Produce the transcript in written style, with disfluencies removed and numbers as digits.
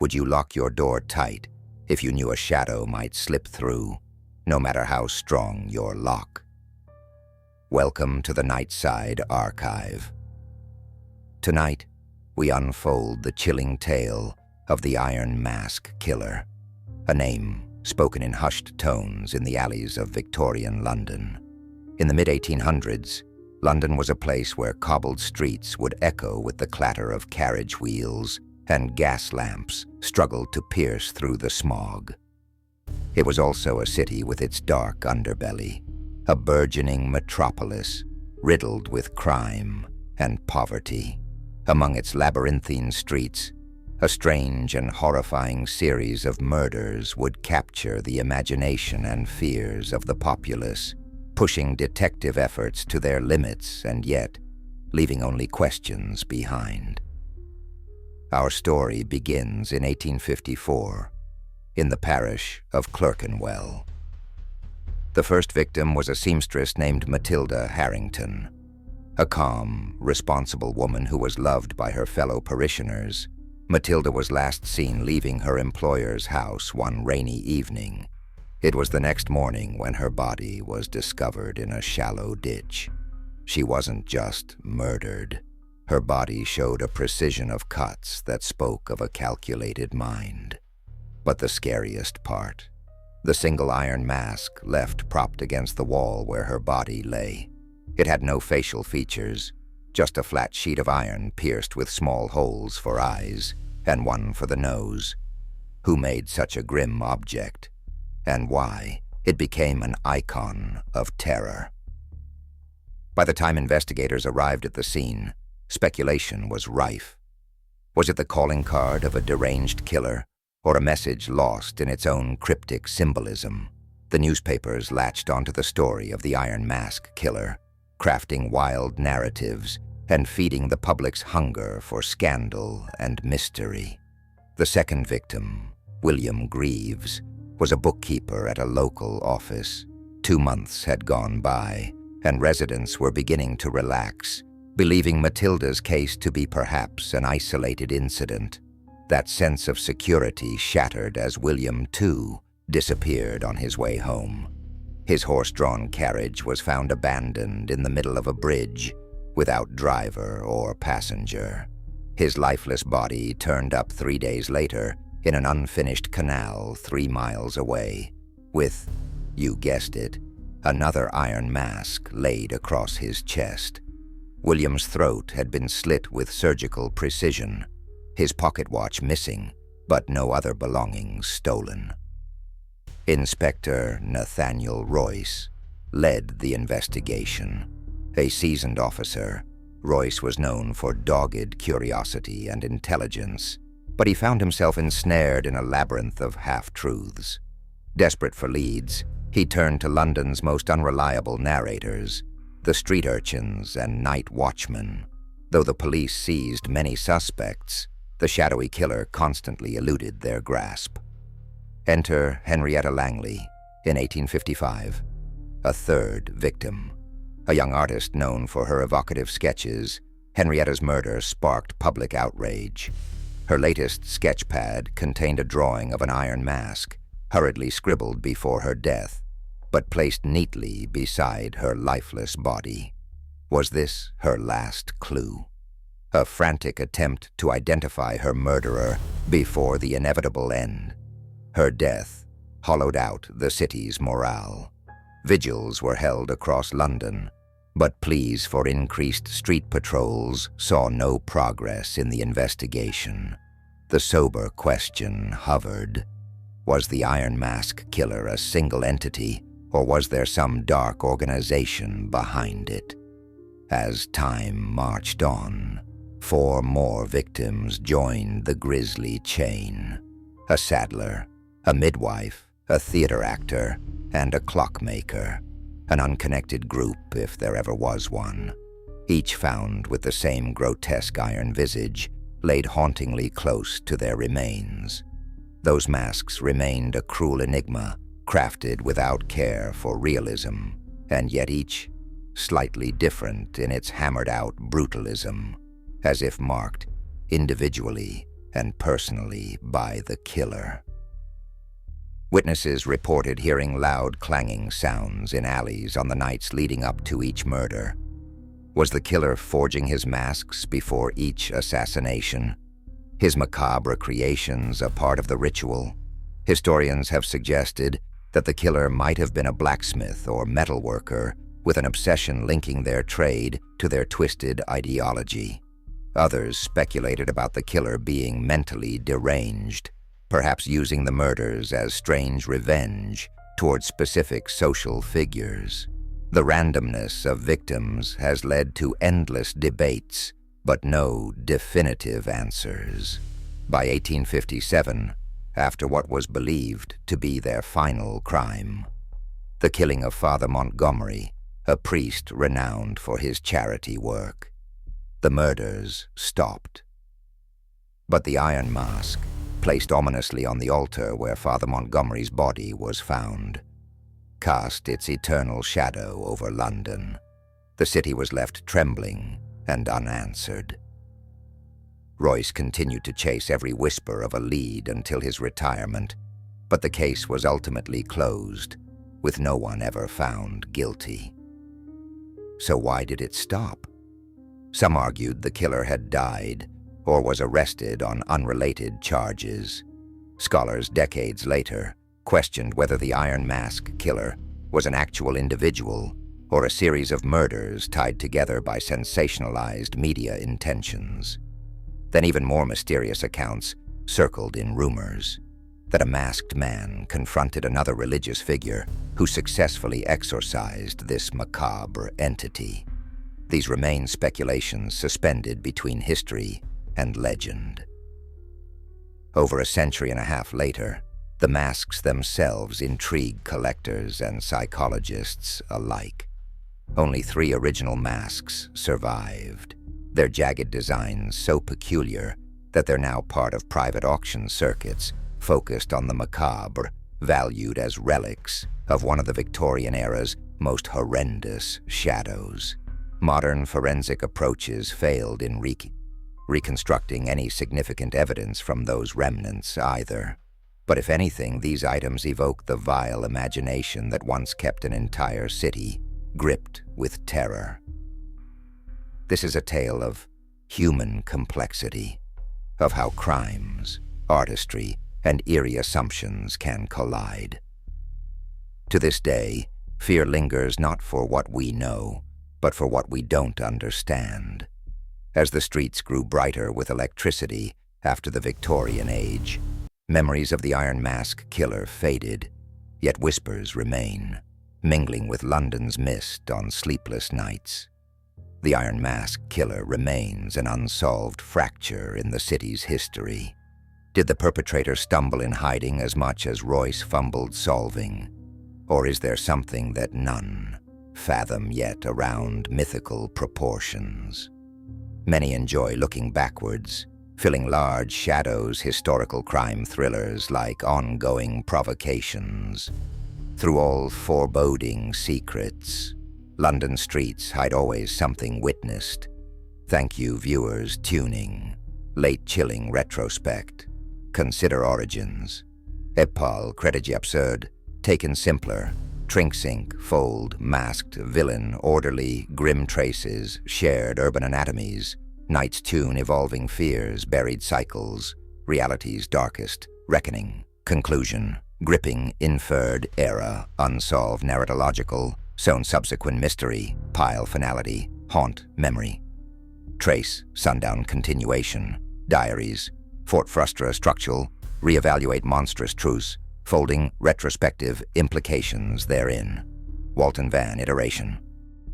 Would you lock your door tight if you knew a shadow might slip through, no matter how strong your lock? Welcome to the Nightside Archive. Tonight, we unfold the chilling tale of the Iron Mask Killer, a name spoken in hushed tones in the alleys of Victorian London. In the mid-1800s, London was a place where cobbled streets would echo with the clatter of carriage wheels, and gas lamps struggled to pierce through the smog. It was also a city with its dark underbelly, a burgeoning metropolis riddled with crime and poverty. Among its labyrinthine streets, a strange and horrifying series of murders would capture the imagination and fears of the populace, pushing detective efforts to their limits and yet leaving only questions behind. Our story begins in 1854, in the parish of Clerkenwell. The first victim was a seamstress named Matilda Harrington, a calm, responsible woman who was loved by her fellow parishioners. Matilda was last seen leaving her employer's house one rainy evening. It was the next morning when her body was discovered in a shallow ditch. She wasn't just murdered. Her body showed a precision of cuts that spoke of a calculated mind. But the scariest part, the single iron mask left propped against the wall where her body lay. It had no facial features, just a flat sheet of iron pierced with small holes for eyes and one for the nose. Who made such a grim object, and why it became an icon of terror? By the time investigators arrived at the scene, speculation was rife. Was it the calling card of a deranged killer, or a message lost in its own cryptic symbolism? The newspapers latched onto the story of the Iron Mask Killer, crafting wild narratives and feeding the public's hunger for scandal and mystery. The second victim, William Greaves, was a bookkeeper at a local office. 2 months had gone by, and residents were beginning to relax, believing Matilda's case to be perhaps an isolated incident. That sense of security shattered as William, too, disappeared on his way home. His horse-drawn carriage was found abandoned in the middle of a bridge, without driver or passenger. His lifeless body turned up 3 days later in an unfinished canal 3 miles away, with, you guessed it, another iron mask laid across his chest. William's throat had been slit with surgical precision, his pocket watch missing, but no other belongings stolen. Inspector Nathaniel Royce led the investigation. A seasoned officer, Royce was known for dogged curiosity and intelligence, but he found himself ensnared in a labyrinth of half-truths. Desperate for leads, he turned to London's most unreliable narrators, the street urchins and night watchmen. Though the police seized many suspects, the shadowy killer constantly eluded their grasp. Enter Henrietta Langley in 1855, a third victim. A young artist known for her evocative sketches, Henrietta's murder sparked public outrage. Her latest sketch pad contained a drawing of an iron mask, hurriedly scribbled before her death, but placed neatly beside her lifeless body. Was this her last clue? A frantic attempt to identify her murderer before the inevitable end. Her death hollowed out the city's morale. Vigils were held across London, but pleas for increased street patrols saw no progress in the investigation. The sober question hovered. Was the Iron Mask Killer a single entity, or was there some dark organization behind it? As time marched on, 4 more victims joined the grisly chain. A saddler, a midwife, a theater actor, and a clockmaker. An unconnected group, if there ever was one. Each found with the same grotesque iron visage, laid hauntingly close to their remains. Those masks remained a cruel enigma, crafted without care for realism, and yet each slightly different in its hammered-out brutalism, as if marked individually and personally by the killer. Witnesses reported hearing loud clanging sounds in alleys on the nights leading up to each murder. Was the killer forging his masks before each assassination? His macabre creations a part of the ritual? Historians have suggested that the killer might have been a blacksmith or metalworker with an obsession linking their trade to their twisted ideology. Others speculated about the killer being mentally deranged, perhaps using the murders as strange revenge towards specific social figures. The randomness of victims has led to endless debates, but no definitive answers. By 1857, after what was believed to be their final crime, the killing of Father Montgomery, a priest renowned for his charity work, the murders stopped. But the iron mask, placed ominously on the altar where Father Montgomery's body was found, cast its eternal shadow over London. The city was left trembling and unanswered. Royce continued to chase every whisper of a lead until his retirement, but the case was ultimately closed, with no one ever found guilty. So why did it stop? Some argued the killer had died or was arrested on unrelated charges. Scholars decades later questioned whether the Iron Mask killer was an actual individual or a series of murders tied together by sensationalized media intentions. Then even more mysterious accounts circled in rumors that a masked man confronted another religious figure who successfully exorcised this macabre entity. These remain speculations suspended between history and legend. Over a century and a half later, the masks themselves intrigue collectors and psychologists alike. Only 3 original masks survived, their jagged designs so peculiar that they're now part of private auction circuits focused on the macabre, valued as relics of one of the Victorian era's most horrendous shadows. Modern forensic approaches failed in reconstructing any significant evidence from those remnants either. But if anything, these items evoke the vile imagination that once kept an entire city gripped with terror. This is a tale of human complexity, of how crimes, artistry, and eerie assumptions can collide. To this day, fear lingers not for what we know, but for what we don't understand. As the streets grew brighter with electricity after the Victorian age, memories of the Iron Mask killer faded, yet whispers remain, mingling with London's mist on sleepless nights. The Iron Mask killer remains an unsolved fracture in the city's history. Did the perpetrator stumble in hiding as much as Royce fumbled solving? Or is there something that none fathom yet around mythical proportions? Many enjoy looking backwards, filling large shadows historical crime thrillers like ongoing provocations. Through all foreboding secrets, London streets hide always something witnessed. Thank you, viewers, tuning. Late chilling retrospect. Consider origins. Epal, Crédit absurd, taken simpler. Trinksink, fold, masked, villain, orderly, grim traces, shared urban anatomies, night's tune, evolving fears, buried cycles, reality's darkest, reckoning, conclusion, gripping, inferred, era, unsolved, narratological, sown subsequent mystery, pile finality, haunt, memory, trace, sundown continuation, diaries, Fort Frustra structural, reevaluate monstrous truths, folding retrospective implications therein. Walton Van iteration.